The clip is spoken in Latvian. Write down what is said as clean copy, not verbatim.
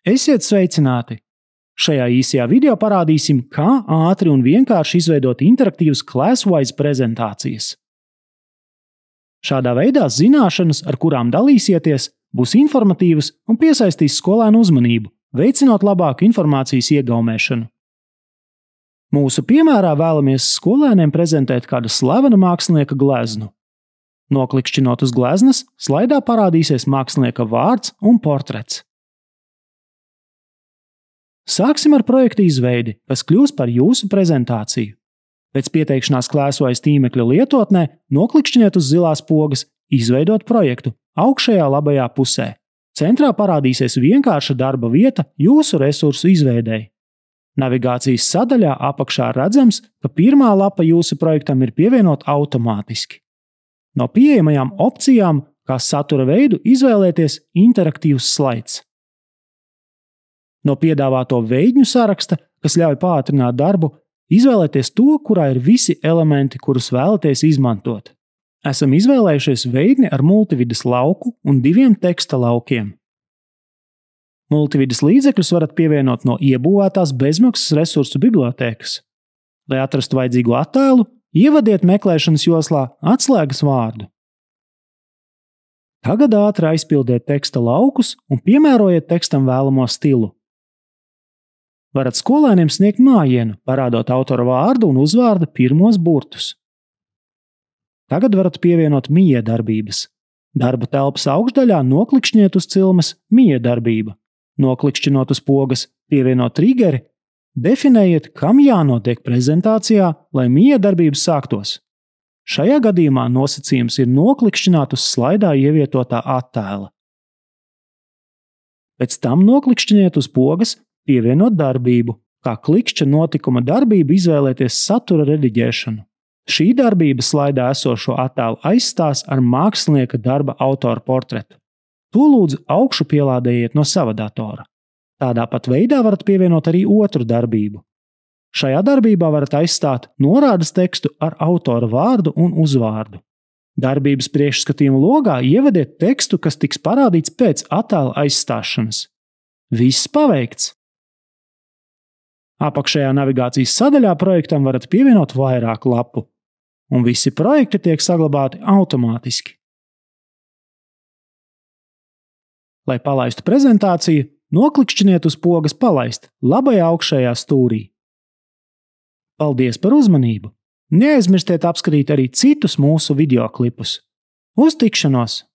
Esiet sveicināti! Šajā īsajā video parādīsim, kā ātri un vienkārši izveidot interaktīvas Classwise prezentācijas. Šādā veidā zināšanas, ar kurām dalīsieties, būs informatīvas un piesaistīs skolēnu uzmanību, veicinot labāku informācijas iegaumēšanu. Mūsu piemērā vēlamies skolēniem prezentēt kāda slavena mākslinieka gleznu. Noklikšķinot uz gleznas, slaidā parādīsies mākslinieka vārds un portrets. Sāksim ar projekta izveidi, kas kļūs par jūsu prezentāciju. Pēc pieteikšanās Classwise tīmekļa lietotnē noklikšķiniet uz zilās pogas Izveidot projektu augšējā labajā pusē. Centrā parādīsies vienkārša darba vieta jūsu resursu izveidei. Navigācijas sadaļā apakšā redzams, ka pirmā lapa jūsu projektam ir pievienot automātiski. No pieejamajām opcijām, kā satura veidu, izvēlēties interaktīvs slaids. No piedāvāto veidņu saraksta, kas ļauj pātrināt darbu, izvēlēties to, kurā ir visi elementi, kurus vēlaties izmantot. Esam izvēlējušies veidni ar multivides lauku un 2 teksta laukiem. Multivides līdzekļus varat pievienot no iebūvētās bezmaksas resursu bibliotēkas. Lai atrastu vajadzīgo attēlu, ievadiet meklēšanas joslā atslēgas vārdu. Tagad ātri aizpildiet teksta laukus un piemērojiet tekstam vēlamo stilu. Varat skolēniem sniegt mājienu, parādot autora vārdu un uzvārda pirmos burtus. Tagad varat pievienot miedarbības. Darba telpas augšdaļā noklikšķiniet uz cilmes miedarbība. Noklikšķinot uz pogas pievienot trigeri, definējiet, kam jānotiek prezentācijā, lai miedarbības sāktos. Šajā gadījumā nosacījums ir noklikšķināt uz slaidā ievietotā attēla. Pēc tam noklikšķiniet uz pogas pievienot darbību, kā klikšķa notikuma darbību izvēlēties satura rediģēšanu. Šī darbība slaidā esošo attēlu aizstās ar mākslinieka darba autora portretu. To lūdzu augšu pielādējiet no sava datora. Tādā pat veidā varat pievienot arī otru darbību. Šajā darbībā varat aizstāt norādes tekstu ar autora vārdu un uzvārdu. Darbības priekšskatījuma logā ievediet tekstu, kas tiks parādīts pēc attēla aizstāšanas. Viss paveikts! Apakšējā navigācijas sadaļā projektam varat pievienot vairāk lapu, un visi projekti tiek saglabāti automātiski. Lai palaistu prezentāciju, noklikšķiniet uz pogas Palaist labajā augšējā stūrī. Paldies par uzmanību! Neaizmirstiet apskatīt arī citus mūsu videoklipus. Uz tikšanos!